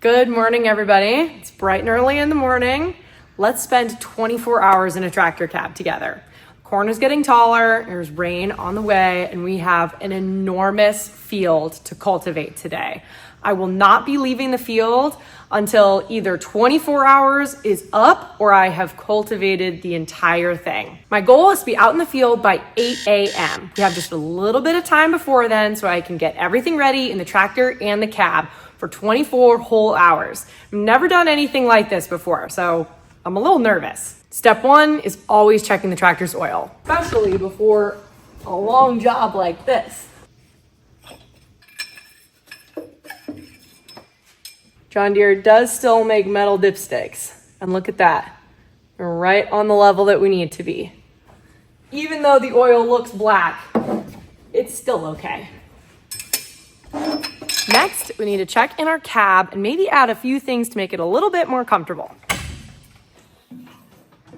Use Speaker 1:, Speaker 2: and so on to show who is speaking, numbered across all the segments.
Speaker 1: Good morning, everybody. It's bright and early in the morning. Let's spend 24 hours in a tractor cab together. Corn is getting taller, there's rain on the way, and we have an enormous field to cultivate today. I will not be leaving the field until either 24 hours is up or I have cultivated the entire thing. My goal is to be out in the field by 8 a.m. We have just a little bit of time before then so I can get everything ready in the tractor and the cab for 24 whole hours. I've never done anything like this before, so I'm a little nervous. Step one is always checking the tractor's oil, especially before a long job like this. John Deere does still make metal dipsticks, and look at that. We're right on the level that we need to be. Even though the oil looks black, it's still okay. Next, we need to check in our cab and maybe add a few things to make it a little bit more comfortable.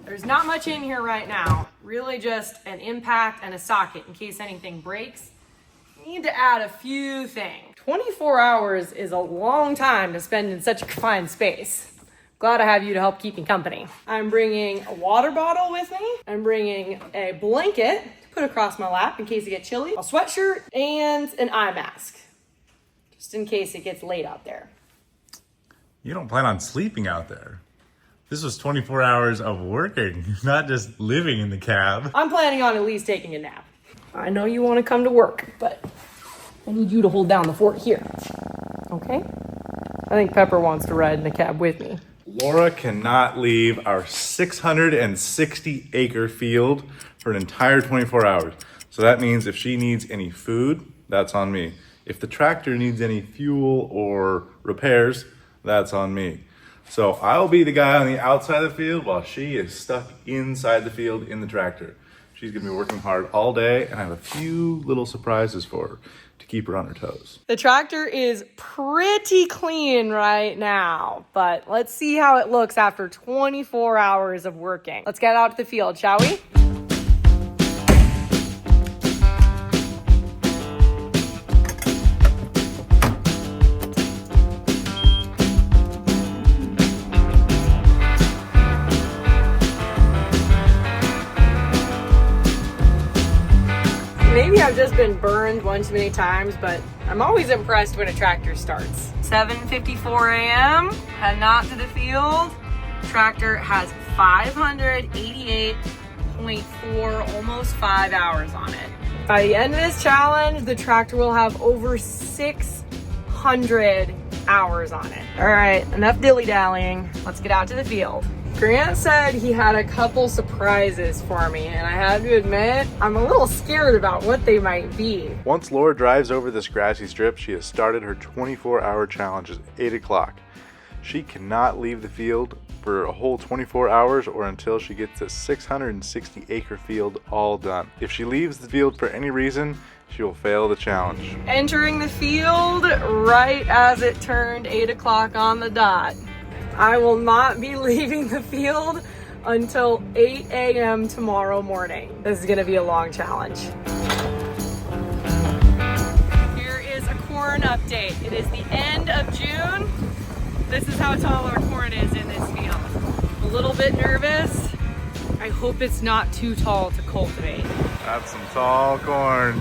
Speaker 1: There's not much in here right now, really just an impact and a socket in case anything breaks. We need to add a few things. 24 hours is a long time to spend in such a confined space. Glad I have you to help keep me company. I'm bringing a water bottle with me. I'm bringing a blanket to put across my lap in case it gets chilly, a sweatshirt, and an eye mask, just in case it gets late out there.
Speaker 2: You don't plan on sleeping out there. This was 24 hours of working, not just living in the cab.
Speaker 1: I'm planning on at least taking a nap. I know you want to come to work, but I need you to hold down the fort here. Okay? I think Pepper wants to ride in the cab with me.
Speaker 2: Laura cannot leave our 660 acre field for an entire 24 hours. So that means if she needs any food, that's on me. If the tractor needs any fuel or repairs, that's on me. So I'll be the guy on the outside of the field while she is stuck inside the field in the tractor. She's gonna be working hard all day, and I have a few little surprises for her to keep her on her toes.
Speaker 1: The tractor is pretty clean right now, but let's see how it looks after 24 hours of working. Let's get out to the field, shall we? Maybe I've just been burned one too many times, but I'm always impressed when a tractor starts. 7:54 a.m., heading out to the field. Tractor has 588.4, almost 5 hours on it. By the end of this challenge, the tractor will have over 600 hours on it. All right, enough dilly-dallying. Let's get out to the field. Grant said he had a couple surprises for me, and I have to admit, I'm a little scared about what they might be.
Speaker 2: Once Laura drives over this grassy strip, she has started her 24-hour challenge at 8 o'clock. She cannot leave the field for a whole 24 hours or until she gets this 660 acre field all done. If she leaves the field for any reason, she will fail the challenge.
Speaker 1: Entering the field right as it turned 8 o'clock on the dot. I will not be leaving the field until 8 a.m. tomorrow morning. This is gonna be a long challenge. Here is a corn update. It is the end of June. This is how tall our corn is in this field. A little bit nervous. I hope it's not too tall to cultivate.
Speaker 2: That's some tall corn.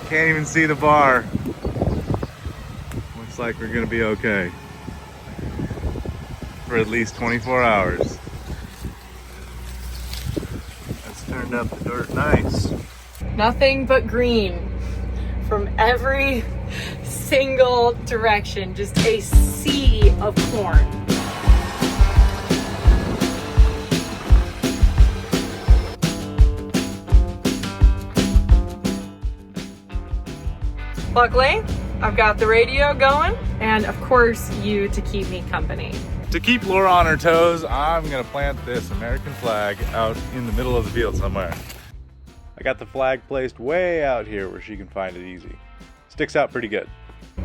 Speaker 2: Can't even see the bar. Looks like we're gonna be okay for at least 24 hours. That's turned up the dirt nice.
Speaker 1: Nothing but green from every single direction, just a sea of corn. Luckily, I've got the radio going, and of course, you to keep me company.
Speaker 2: To keep Laura on her toes, I'm gonna plant this American flag out in the middle of the field somewhere. I got the flag placed way out here where she can find it easy. Sticks out pretty good.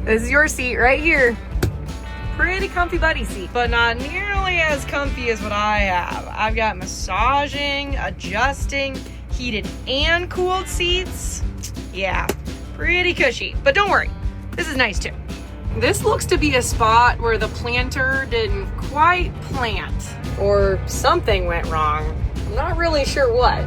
Speaker 1: This is your seat right here. Pretty comfy buddy seat, but not nearly as comfy as what I have. I've got massaging, adjusting, heated and cooled seats. Yeah, pretty cushy, but don't worry, this is nice too. This looks to be a spot where the planter didn't quite plant, or something went wrong. I'm not really sure what.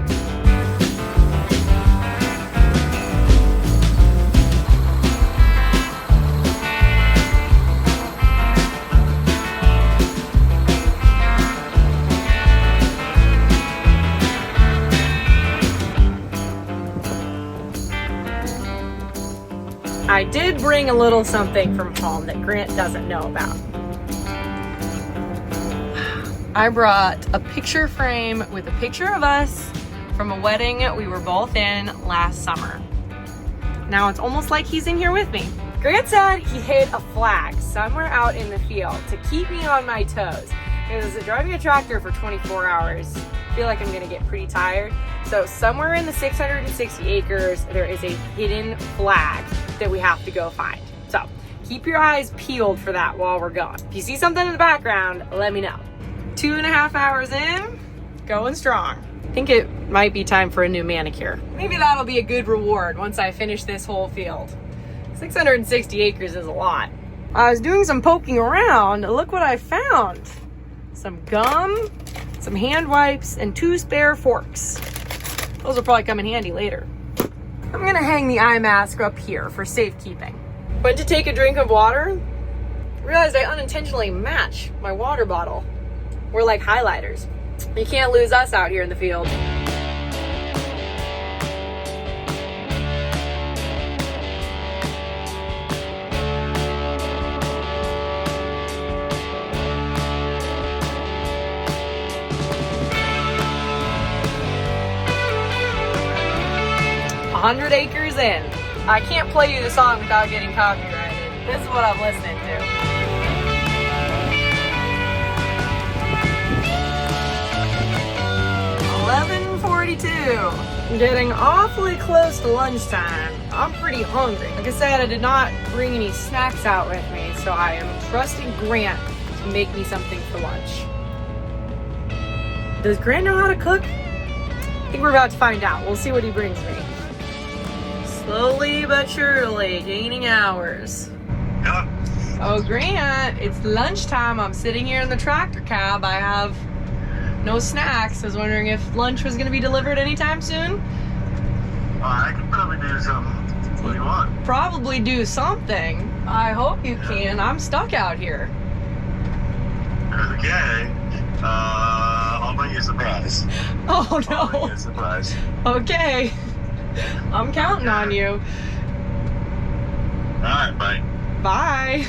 Speaker 1: I did bring a little something from home that Grant doesn't know about. I brought a picture frame with a picture of us from a wedding we were both in last summer. Now it's almost like he's in here with me. Grant said he hid a flag somewhere out in the field to keep me on my toes. Because driving a tractor for 24 hours, I feel like I'm gonna get pretty tired. So somewhere in the 660 acres, there is a hidden flag that we have to go find. So keep your eyes peeled for that while we're going. If you see something in the background, let me know. 2.5 hours in, going strong. I think it might be time for a new manicure. Maybe that'll be a good reward once I finish this whole field. 660 acres is a lot. I was doing some poking around. Look what I found. Some gum, some hand wipes, and 2 spare forks. Those will probably come in handy later. I'm gonna hang the eye mask up here for safekeeping. Went to take a drink of water, realized I unintentionally match my water bottle. We're like highlighters. You can't lose us out here in the field. A 100 acres in. I can't play you the song without getting copyrighted. This is what I'm listening to. I'm getting awfully close to lunchtime. I'm pretty hungry. Like I said, I did not bring any snacks out with me, so I am trusting Grant to make me something for lunch. Does Grant know how to cook? I think we're about to find out. We'll see what he brings me. Slowly but surely, gaining hours.
Speaker 3: Yeah.
Speaker 1: Oh, Grant, it's lunchtime. I'm sitting here in the tractor cab. I have no snacks. I was wondering if lunch was going to be delivered anytime soon.
Speaker 3: I can probably do something. What do you want?
Speaker 1: Probably do something. I hope you can. I'm stuck out here.
Speaker 3: Okay. I'll bring you a surprise.
Speaker 1: Oh,
Speaker 3: I'll bring you
Speaker 1: no.
Speaker 3: a surprise.
Speaker 1: Okay. I'm counting on you.
Speaker 3: Alright, bye.
Speaker 1: Bye.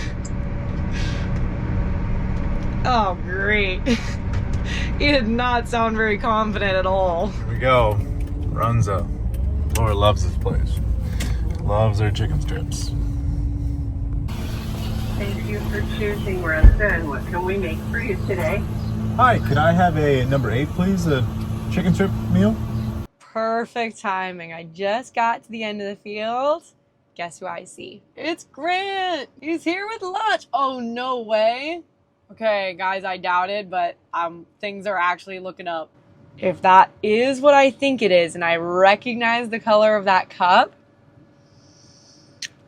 Speaker 1: Oh, great. He did not sound very confident at all.
Speaker 2: Here we go. Runza. Laura loves this place. Loves their chicken strips.
Speaker 4: Thank you for choosing Runza, and what can we make for you today?
Speaker 2: Hi, could I have a number 8, please? A chicken strip meal?
Speaker 1: Perfect timing. I just got to the end of the field. Guess who I see? It's Grant. He's here with lunch. Oh, no way. Okay, guys, I doubt it, but things are actually looking up. If that is what I think it is, and I recognize the color of that cup,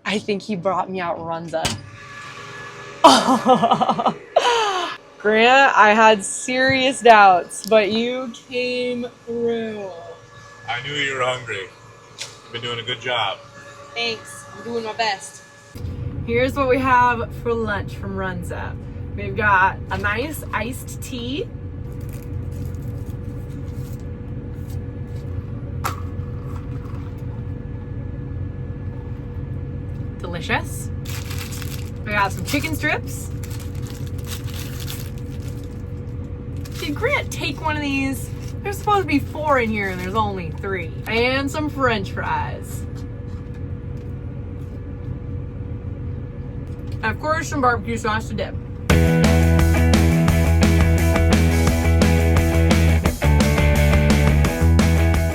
Speaker 1: I think he brought me out Runza. Grant, I had serious doubts, but you came through.
Speaker 2: I knew you were hungry. You've been doing a good job.
Speaker 1: Thanks, I'm doing my best. Here's what we have for lunch from Runza. We've got a nice iced tea. Delicious. We got some chicken strips. Did Grant take one of these? There's supposed to be 4 in here and there's only 3. And some French fries. And of course, some barbecue sauce to dip.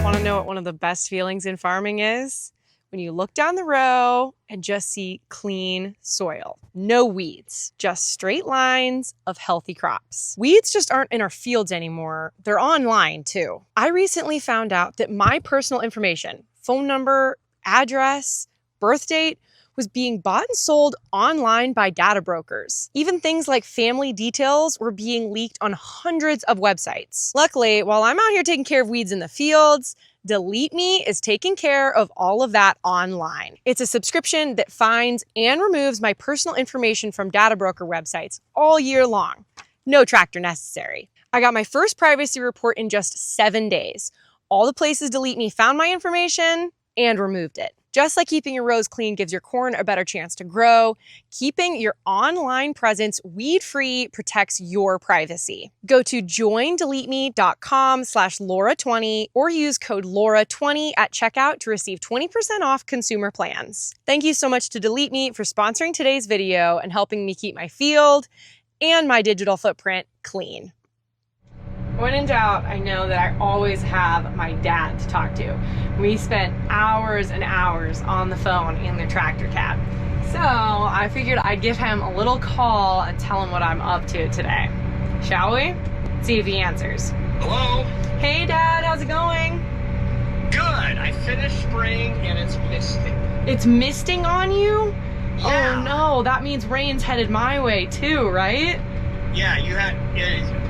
Speaker 1: Want to know what one of the best feelings in farming is? When you look down the row and just see clean soil. No weeds, just straight lines of healthy crops. Weeds just aren't in our fields anymore. They're online too. I recently found out that my personal information, phone number, address, birth date was being bought and sold online by data brokers. Even things like family details were being leaked on hundreds of websites. Luckily, while I'm out here taking care of weeds in the fields, DeleteMe is taking care of all of that online. It's a subscription that finds and removes my personal information from data broker websites all year long. No tractor necessary. I got my first privacy report in just 7 days. All the places DeleteMe found my information and removed it. Just like keeping your rows clean gives your corn a better chance to grow, keeping your online presence weed-free protects your privacy. Go to joindeleteme.com/Laura20 or use code Laura20 at checkout to receive 20% off consumer plans. Thank you so much to DeleteMe for sponsoring today's video and helping me keep my field and my digital footprint clean. When in doubt, I know that I always have my dad to talk to. We spent hours and hours on the phone in the tractor cab. So I figured I'd give him a little call and tell him what I'm up to today. Shall we? See if he answers.
Speaker 5: Hello?
Speaker 1: Hey Dad, how's it going?
Speaker 5: Good. I finished spraying and it's misting.
Speaker 1: It's misting on you?
Speaker 5: Yeah.
Speaker 1: Oh no, that means rain's headed my way too, right?
Speaker 5: Yeah,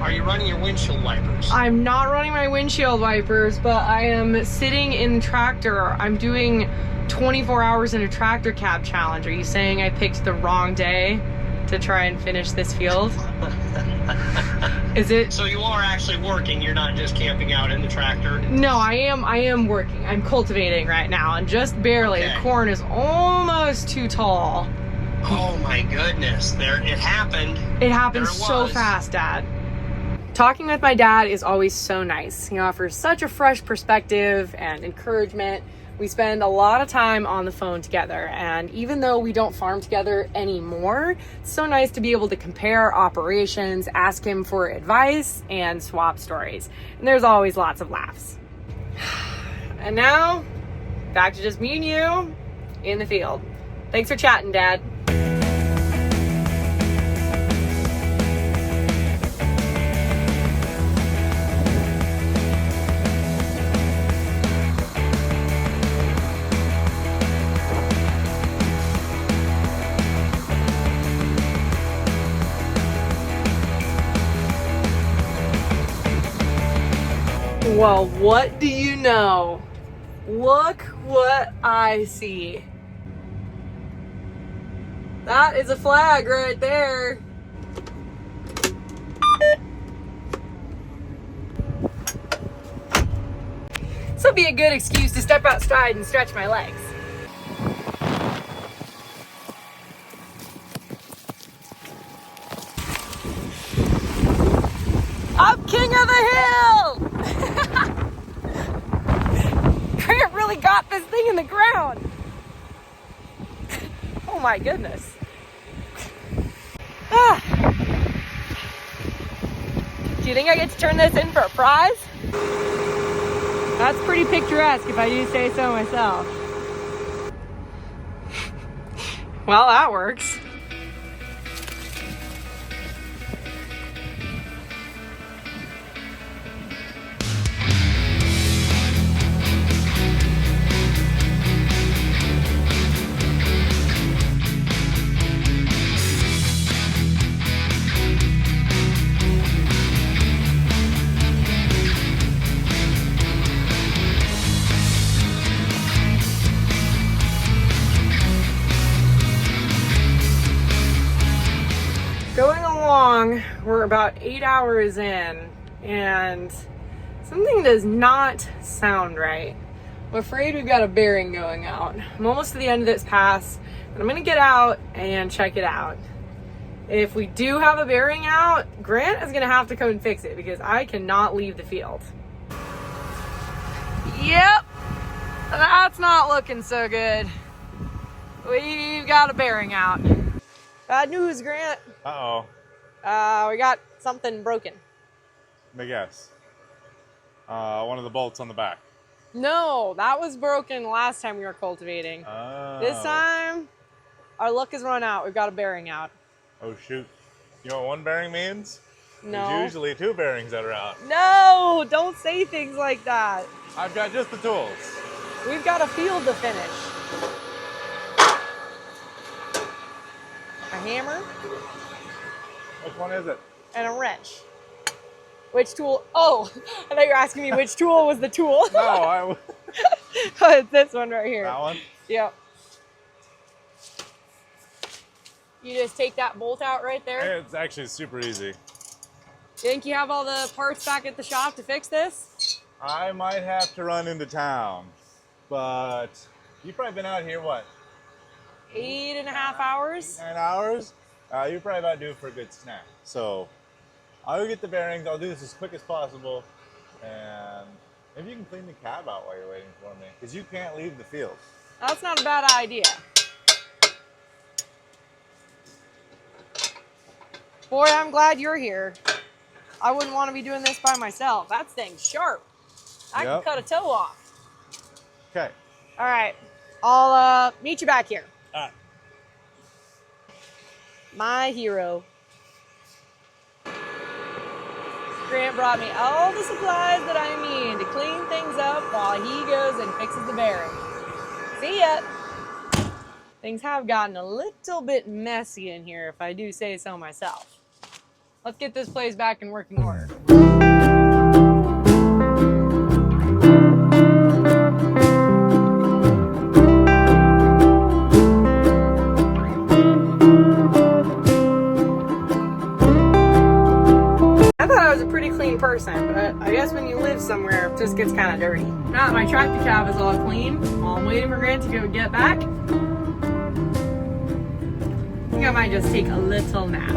Speaker 5: are you running your windshield wipers?
Speaker 1: I'm not running my windshield wipers, but I am sitting in the tractor. I'm doing 24 hours in a tractor cab challenge. Are you saying I picked the wrong day to try and finish this field? Is it?
Speaker 5: So you are actually working, you're not just camping out in the tractor?
Speaker 1: No, I am working. I'm cultivating right now, and just barely.
Speaker 5: Okay.
Speaker 1: The corn is almost too tall.
Speaker 5: Oh my goodness, it happened.
Speaker 1: It happened
Speaker 5: There it
Speaker 1: so
Speaker 5: was.
Speaker 1: fast, Dad. Talking with my dad is always so nice. He offers such a fresh perspective and encouragement. We spend a lot of time on the phone together, and even though we don't farm together anymore, it's so nice to be able to compare operations, ask him for advice, and swap stories. And there's always lots of laughs. And now, back to just me and you in the field. Thanks for chatting, Dad. Well, what do you know? Look what I see. That is a flag right there. This will be a good excuse to step outside and stretch my legs. I'm king of the hill! Grant really got this thing in the ground. Oh my goodness. Do you think I get to turn this in for a prize? That's pretty picturesque if I do say so myself. Well, that works. Going along, we're about 8 hours in, and something does not sound right. I'm afraid we've got a bearing going out. I'm almost to the end of this pass, and I'm gonna get out and check it out. If we do have a bearing out, Grant is gonna have to come and fix it because I cannot leave the field. Yep, that's not looking so good. We've got a bearing out. Bad news, Grant.
Speaker 2: Uh-oh.
Speaker 1: We got something broken.
Speaker 2: Let me guess. One of the bolts on the back.
Speaker 1: No, that was broken last time we were cultivating.
Speaker 2: Oh.
Speaker 1: This time, our luck has run out. We've got a bearing out.
Speaker 2: Oh, shoot. You know what one bearing means?
Speaker 1: No.
Speaker 2: There's usually two bearings that are out.
Speaker 1: No, don't say things like that.
Speaker 2: I've got just the tools.
Speaker 1: We've got a field to finish. hammer,
Speaker 2: Which one is it?
Speaker 1: and a wrench. Which tool? Oh, I thought you were asking me which tool was the tool.
Speaker 2: No,
Speaker 1: Oh, it's this one right here.
Speaker 2: that one?
Speaker 1: Yep. You just take that bolt out right there.
Speaker 2: It's actually super easy.
Speaker 1: You think you have all the parts back at the shop to fix this?
Speaker 2: I might have to run into town, but you've probably been out here, what?
Speaker 1: 8.5 hours.
Speaker 2: 9 hours? You're probably about due for a good snack. So I'll go get the bearings. I'll do this as quick as possible. And maybe you can clean the cab out while you're waiting for me, because you can't leave the field.
Speaker 1: That's not a bad idea. Boy, I'm glad you're here. I wouldn't want to be doing this by myself. That thing's sharp. I can
Speaker 2: Yep.
Speaker 1: cut a toe off.
Speaker 2: Okay.
Speaker 1: All right. I'll meet you back here.
Speaker 2: All right.
Speaker 1: My hero. Grant brought me all the supplies that I need to clean things up while he goes and fixes the bearing. See ya. Things have gotten a little bit messy in here, if I do say so myself. Let's get this place back in working order. I thought I was a pretty clean person, but I guess when you live somewhere, it just gets kind of dirty. Now that my tractor cab is all clean, while I'm waiting for Grant to go get back, I think I might just take a little nap.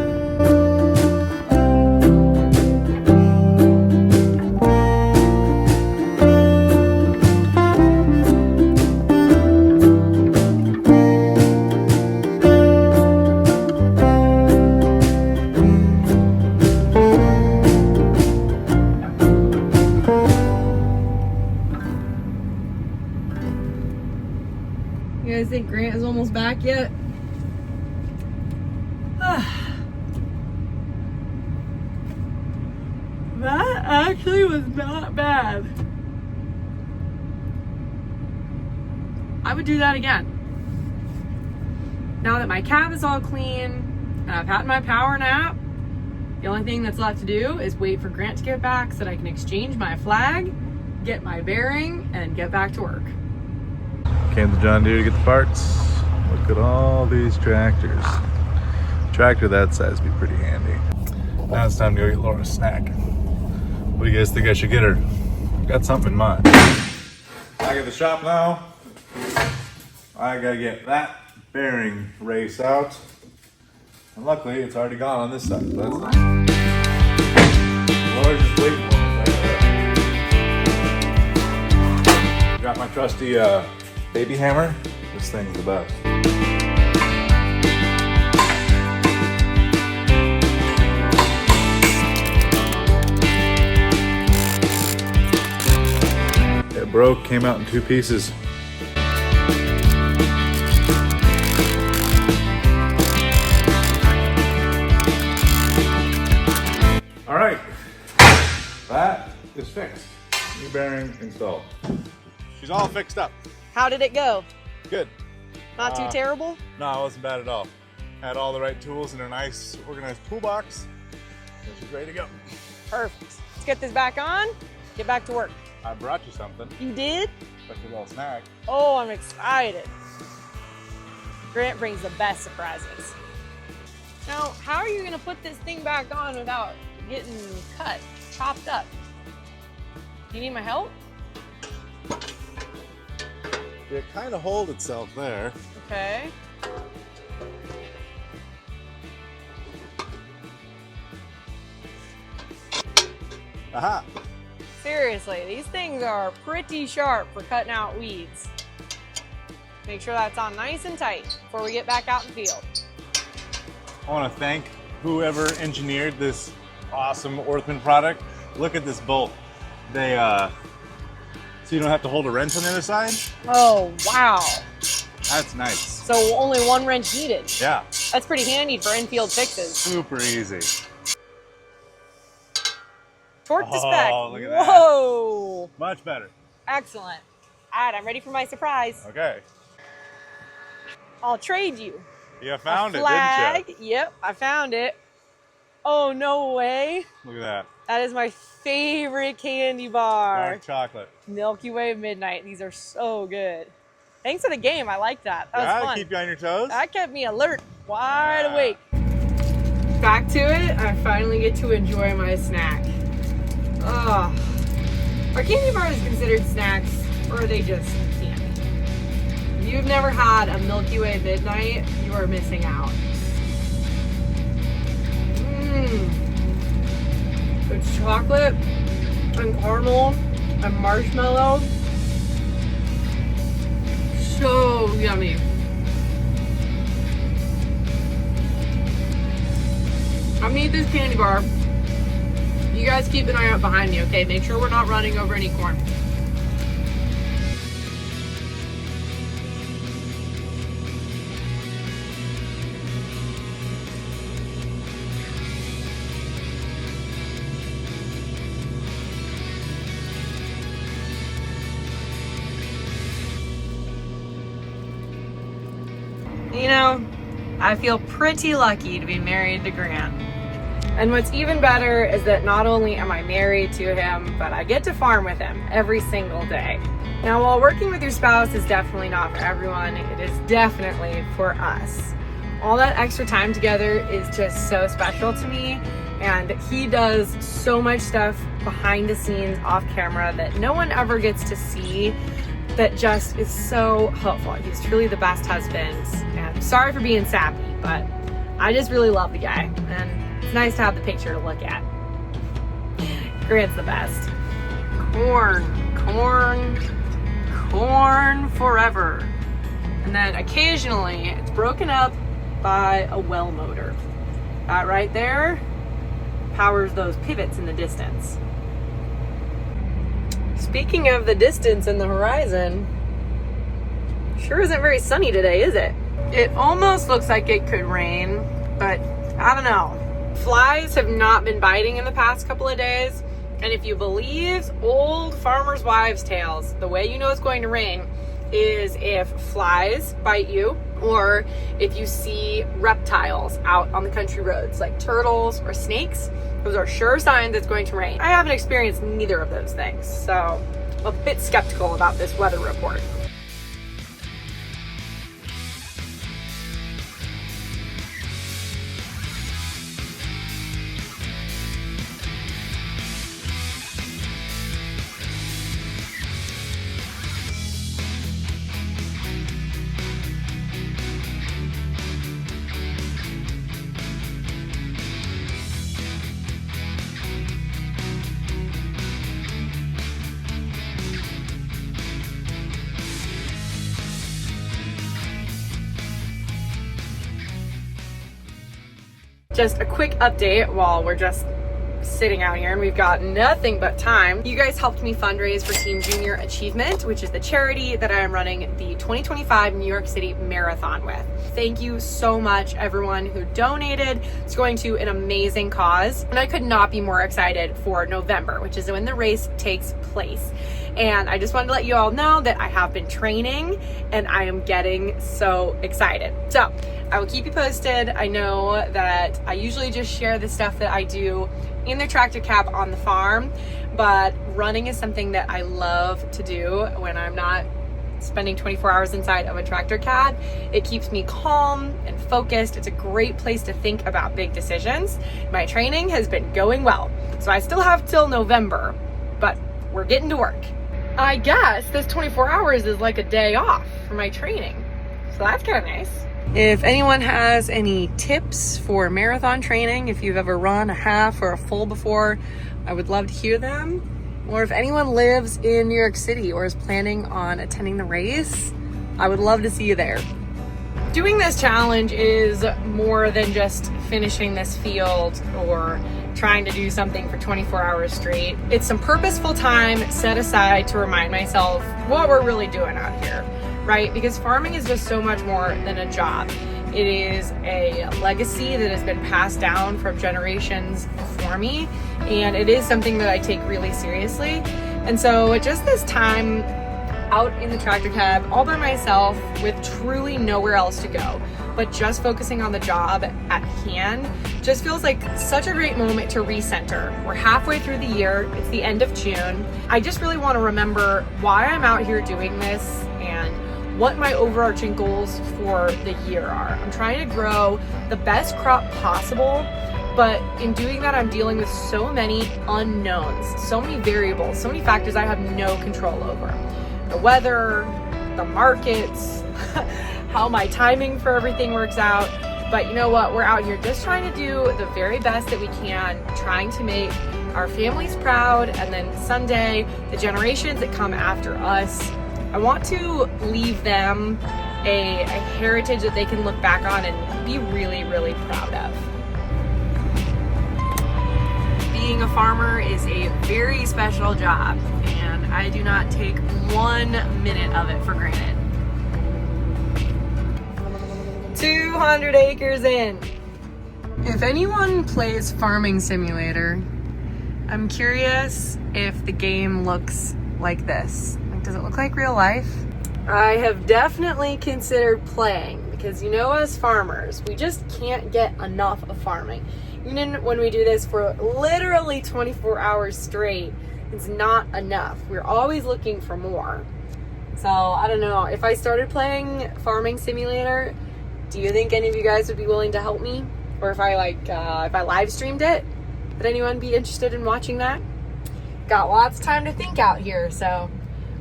Speaker 1: You guys think Grant is almost back yet? That actually was not bad. I would do that again. Now that my cab is all clean and I've had my power nap, the only thing that's left to do is wait for Grant to get back so that I can exchange my flag, get my bearing, and get back to work.
Speaker 2: Came to John Deere to get the parts. Look at all these tractors. A tractor that size would be pretty handy. Now it's time to go get Laura a snack. What do you guys think I should get her? Got something in mind. Back at the shop now. I gotta get that bearing race out. And luckily it's already gone on this side, so that's nice. Laura's just waiting for me. Got my trusty baby hammer. This thing's the best. It broke, came out in 2 pieces. All right, that is fixed. New bearing installed. She's all fixed up.
Speaker 1: How did it go?
Speaker 2: Good.
Speaker 1: Not too terrible?
Speaker 2: No, it wasn't bad at all. Had all the right tools in a nice, organized toolbox. And she's ready to go.
Speaker 1: Perfect. Let's get this back on, get back to work.
Speaker 2: I brought you something.
Speaker 1: You did?
Speaker 2: Got you a little snack.
Speaker 1: Oh, I'm excited. Grant brings the best surprises. Now, how are you gonna put this thing back on without getting cut, chopped up? You need my help?
Speaker 2: It kind of holds itself there.
Speaker 1: Okay.
Speaker 2: Aha!
Speaker 1: Seriously, these things are pretty sharp for cutting out weeds. Make sure that's on nice and tight before we get back out in the field.
Speaker 2: I want to thank whoever engineered this awesome Orthman product. Look at this bolt. They, so you don't have to hold a wrench on the other side.
Speaker 1: Oh, wow.
Speaker 2: That's nice.
Speaker 1: So only one wrench needed.
Speaker 2: Yeah.
Speaker 1: That's pretty handy for infield fixes.
Speaker 2: Super easy.
Speaker 1: Torque to spec.
Speaker 2: Oh, look at that.
Speaker 1: Whoa.
Speaker 2: Much better.
Speaker 1: Excellent. All right, I'm ready for my surprise.
Speaker 2: Okay.
Speaker 1: I'll trade you
Speaker 2: You found it,
Speaker 1: flag.
Speaker 2: didn't
Speaker 1: Yep, I found it. Oh, no way.
Speaker 2: you? Look at that.
Speaker 1: That is my favorite candy bar.
Speaker 2: Dark chocolate.
Speaker 1: Milky Way Midnight. These are so good. Thanks for the game. I like that. That was fun.
Speaker 2: Keep you on your toes.
Speaker 1: That kept me alert, wide awake. Back to it. I finally get to enjoy my snack. Oh, are candy bars considered snacks, or are they just candy? If you've never had a Milky Way Midnight, you are missing out. It's chocolate and caramel and marshmallow. So yummy. I'm gonna eat this candy bar. You guys keep an eye out behind me, okay? Make sure we're not running over any corn. You know, I feel pretty lucky to be married to Grant. And what's even better is that not only am I married to him, but I get to farm with him every single day. Now, while working with your spouse is definitely not for everyone, it is definitely for us. All that extra time together is just so special to me, and he does so much stuff behind the scenes, off camera, that no one ever gets to see, that just is so helpful. He's truly the best husband, and sorry for being sappy, but I just really love the guy, and it's nice to have the picture to look at. Grant's the best. Corn, corn, corn forever. And then occasionally it's broken up by a well motor. That right there powers those pivots in the distance. Speaking of the distance and the horizon, sure isn't very sunny today, is it? It almost looks like it could rain, but I don't know. Flies have not been biting in the past couple of days, and if you believe old farmers' wives' tales, the way you know it's going to rain is if flies bite you, or if you see reptiles out on the country roads like turtles or snakes. Those are sure signs it's going to rain. I haven't experienced neither of those things, so I'm a bit skeptical about this weather report. Just a quick update while we're just sitting out here and we've got nothing but time. You guys helped me fundraise for Team Junior Achievement, which is the charity that I am running the 2025 New York City Marathon with. Thank you so much, everyone who donated. It's going to an amazing cause, and I could not be more excited for November, which is when the race takes place. And I just wanted to let you all know that I have been training and I am getting so excited. So I will keep you posted. I know that I usually just share the stuff that I do in the tractor cab on the farm, but running is something that I love to do when I'm not spending 24 hours inside of a tractor cab. It keeps me calm and focused. It's a great place to think about big decisions. My training has been going well, so I still have till November, but we're getting to work. I guess this 24 hours is like a day off for my training, so that's kind of nice. If anyone has any tips for marathon training, if you've ever run a half or a full before, I would love to hear them. Or if anyone lives in New York City or is planning on attending the race, I would love to see you there. Doing this challenge is more than just finishing this field or trying to do something for 24 hours straight. It's some purposeful time set aside to remind myself what we're really doing out here, right? Because farming is just so much more than a job. It is a legacy that has been passed down from generations before me, and it is something that I take really seriously. And so just this time out in the tractor cab all by myself with truly nowhere else to go, but just focusing on the job at hand just feels like such a great moment to recenter. We're halfway through the year, it's the end of June. I just really want to remember why I'm out here doing this and what my overarching goals for the year are. I'm trying to grow the best crop possible, but in doing that, I'm dealing with so many unknowns, so many variables, so many factors I have no control over. The weather, the markets, how my timing for everything works out. But you know what? We're out here just trying to do the very best that we can, trying to make our families proud, and then someday the generations that come after us, I want to leave them a heritage that they can look back on and be really, really proud of. Being a farmer is a very special job, and I do not take 1 minute of it for granted. 200 acres in. If anyone plays Farming Simulator, I'm curious if the game looks like this. Like, does it look like real life? I have definitely considered playing because, you know, as farmers, we just can't get enough of farming. Even when we do this for literally 24 hours straight, it's not enough. We're always looking for more. So I don't know, if I started playing Farming Simulator, do you think any of you guys would be willing to help me? Or if I live streamed it, would anyone be interested in watching that? Got lots of time to think out here, so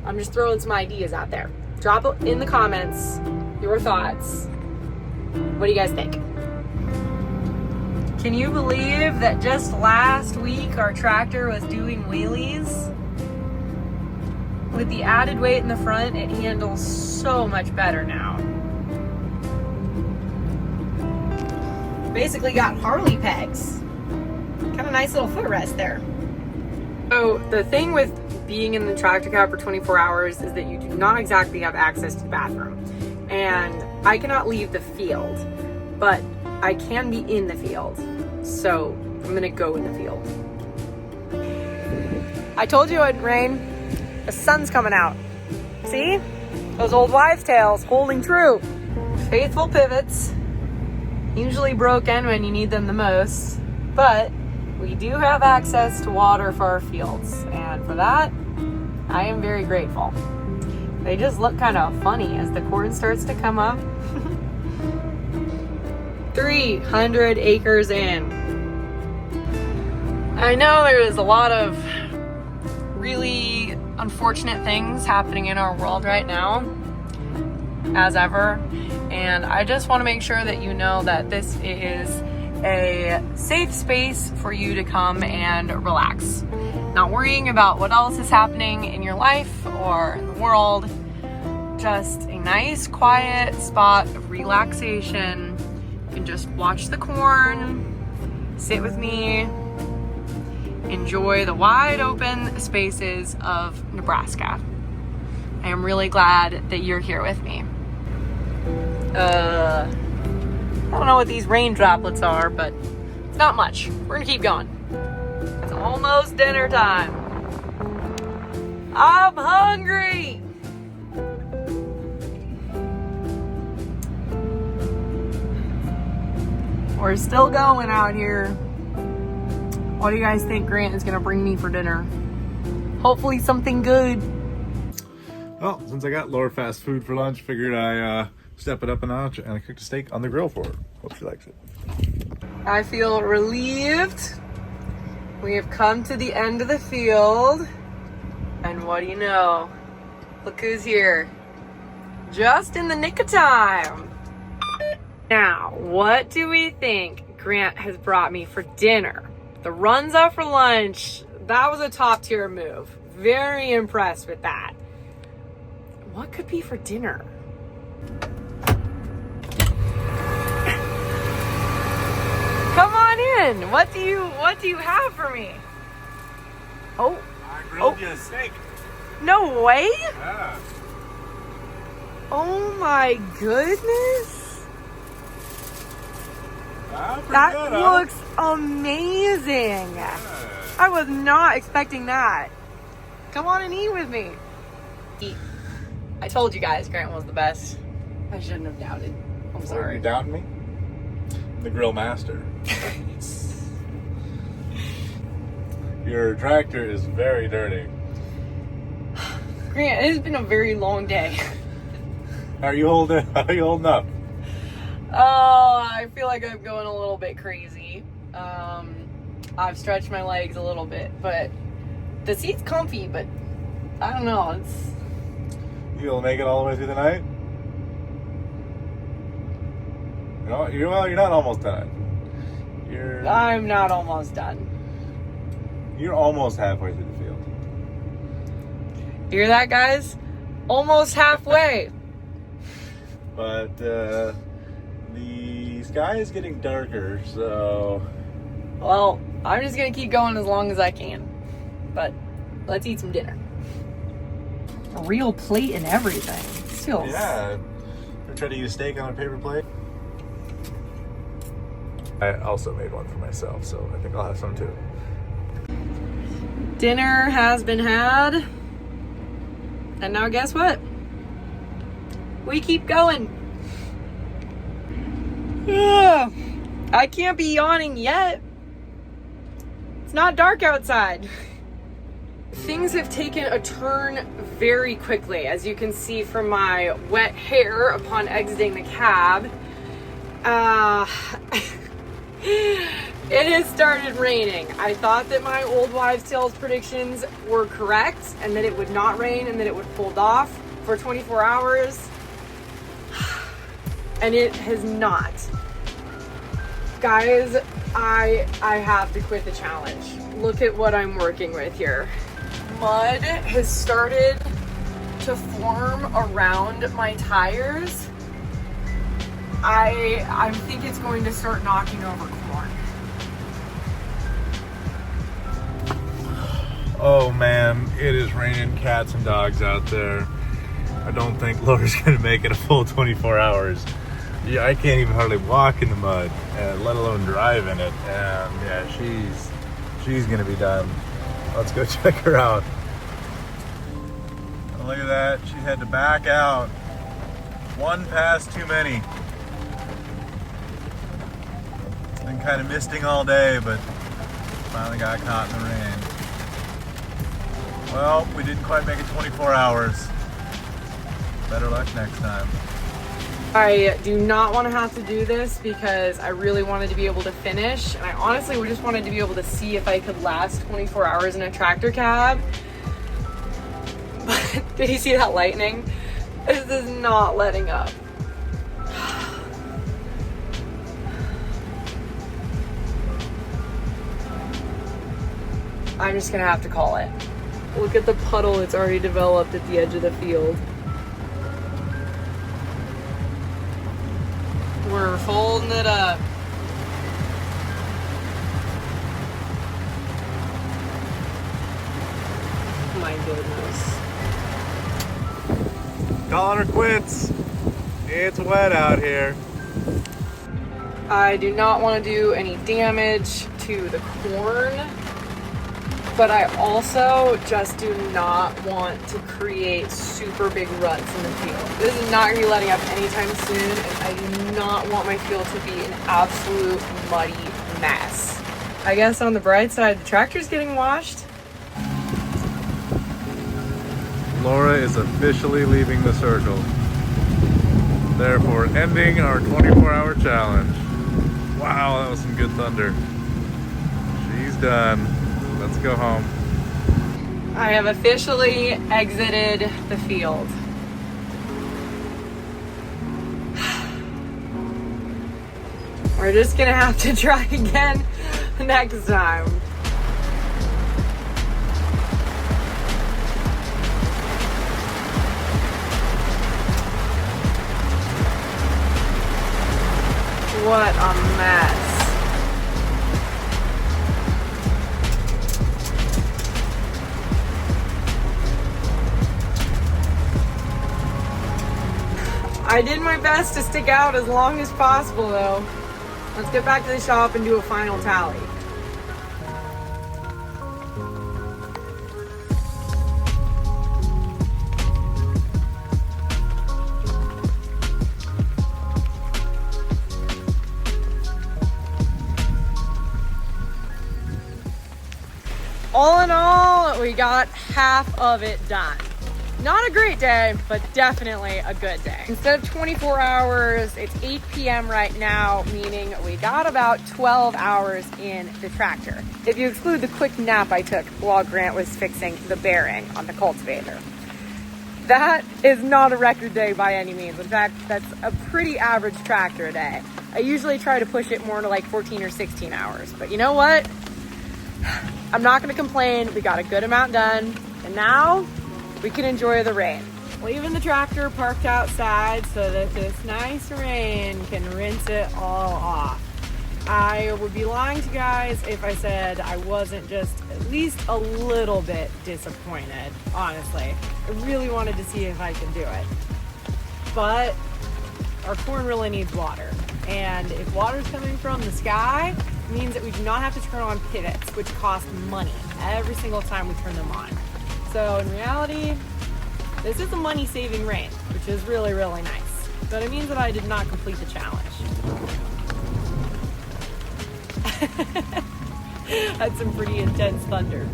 Speaker 1: I'm just throwing some ideas out there. Drop it in the comments your thoughts. What do you guys think? Can you believe that just last week our tractor was doing wheelies? With the added weight in the front, it handles so much better now. Basically got Harley pegs. Kind of nice little footrest there. So the thing with being in the tractor cab for 24 hours is that you do not exactly have access to the bathroom. And I cannot leave the field, but I can be in the field. So I'm gonna go in the field. I told you it'd rain. The sun's coming out. See? Those old wives' tales holding true. Faithful pivots. Usually broken when you need them the most, but we do have access to water for our fields, and for that, I am very grateful. They just look kind of funny as the corn starts to come up. 300 acres in. I know there's a lot of really unfortunate things happening in our world right now, as ever, and I just want to make sure that you know that this is a safe space for you to come and relax. Not worrying about what else is happening in your life or in the world. Just a nice, quiet spot of relaxation. You can just watch the corn, sit with me, enjoy the wide open spaces of Nebraska. I am really glad that you're here with me. I don't know what these rain droplets are, but it's not much. We're gonna keep going. It's almost dinner time. I'm hungry. We're still going out here. What do you guys think Grant is gonna bring me for dinner? Hopefully something good.
Speaker 2: Well, since I got lower fast food for lunch, figured I step it up a notch and I cooked a steak on the grill for her. Hope she likes it.
Speaker 1: I feel relieved. We have come to the end of the field. And what do you know? Look who's here. Just in the nick of time. Now, what do we think Grant has brought me for dinner? The runs up for lunch, that was a top tier move. Very impressed with that. What could be for dinner? Come on in. What do you have for me? Oh.
Speaker 2: I grilled you a steak.
Speaker 1: No way?
Speaker 2: Yeah.
Speaker 1: Oh my goodness. That
Speaker 2: Good, huh?
Speaker 1: looks amazing. I was not expecting that. Come on and eat with me. Eat. I told you guys Grant was the best. I shouldn't have doubted. I'm
Speaker 2: Are
Speaker 1: sorry.
Speaker 2: you doubting me? The grill master. Your tractor is very dirty.
Speaker 1: Grant, it has been a very long day.
Speaker 2: How are you holding? How are you holding up?
Speaker 1: Oh, I feel like I'm going a little bit crazy. I've stretched my legs a little bit, but the seat's comfy, but I don't know. It's
Speaker 2: You'll make it all the way through the night? No, you're not almost done.
Speaker 1: I'm not almost done.
Speaker 2: You're almost halfway through the field.
Speaker 1: Hear that, guys? Almost halfway.
Speaker 2: But the sky is getting darker, so
Speaker 1: Well, I'm just gonna keep going as long as I can. But let's eat some dinner. A real plate and everything. This feels...
Speaker 2: yeah. Ever try to eat a steak on a paper plate? I also made one for myself, so I think I'll have some too.
Speaker 1: Dinner has been had. And now guess what? We keep going. Ugh, I can't be yawning yet. It's not dark outside. Things have taken a turn very quickly, as you can see from my wet hair upon exiting the cab. It has started raining. I thought that my old wives' tales predictions were correct, and that it would not rain and that it would hold off for 24 hours. And it has not. Guys, I have to quit the challenge. Look at what I'm working with here. Mud has started to form around my tires. I think it's going to start knocking over corn.
Speaker 2: Oh man, it is raining cats and dogs out there. I don't think Laura's gonna make it a full 24 hours. Yeah, I can't even hardly walk in the mud, let alone drive in it. And yeah, she's gonna be done. Let's go check her out. Oh, look at that, she had to back out. One pass too many. It's been kind of misting all day, but finally got caught in the rain. Well, we didn't quite make it 24 hours. Better luck next time.
Speaker 1: I do not want to have to do this because I really wanted to be able to finish, and I honestly just wanted to be able to see if I could last 24 hours in a tractor cab. But did you see that lightning? This is not letting up. I'm just gonna have to call it. Look at the puddle that's already developed at the edge of the field. We're folding it up. My goodness.
Speaker 2: Calling her quits. It's wet out here.
Speaker 1: I do not want to do any damage to the corn, but I also just do not want to create super big ruts in the field. This is not going to be letting up anytime soon, and I do not want my field to be an absolute muddy mess. I guess on the bright side, the tractor's getting washed.
Speaker 2: Laura is officially leaving the circle. Therefore, ending our 24-hour challenge. Wow, that was some good thunder. She's done. Let's go home.
Speaker 1: I have officially exited the field. We're just gonna have to try again next time. What a mess. I did my best to stick out as long as possible though. Let's get back to the shop and do a final tally. all in all, we got half of it done. Not a great day, but definitely a good day. Instead of 24 hours, it's 8 p.m. right now, meaning we got about 12 hours in the tractor. If you exclude the quick nap I took while Grant was fixing the bearing on the cultivator. That is not a record day by any means. In fact, that's a pretty average tractor day. I usually try to push it more to like 14 or 16 hours, but you know what? I'm not gonna complain. We got a good amount done, and now we can enjoy the rain. Leaving the tractor parked outside so that this nice rain can rinse it all off. I would be lying to you guys if I said I wasn't just at least a little bit disappointed, honestly. I really wanted to see if I can do it. But our corn really needs water. And if water's coming from the sky, it means that we do not have to turn on pivots, which cost money every single time we turn them on. So in reality, this is a money-saving rain, which is really, really nice. But it means that I did not complete the challenge. Had some pretty intense thunder.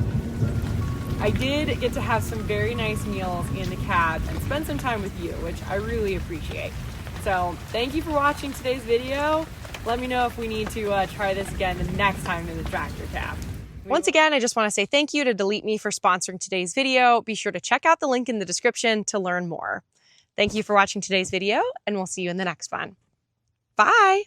Speaker 1: I did get to have some very nice meals in the cab and spend some time with you, which I really appreciate. So thank you for watching today's video. Let me know if we need to try this again the next time in the tractor cab. Once again, I just want to say thank you to DeleteMe for sponsoring today's video. Be sure to check out the link in the description to learn more. Thank you for watching today's video, and we'll see you in the next one. Bye!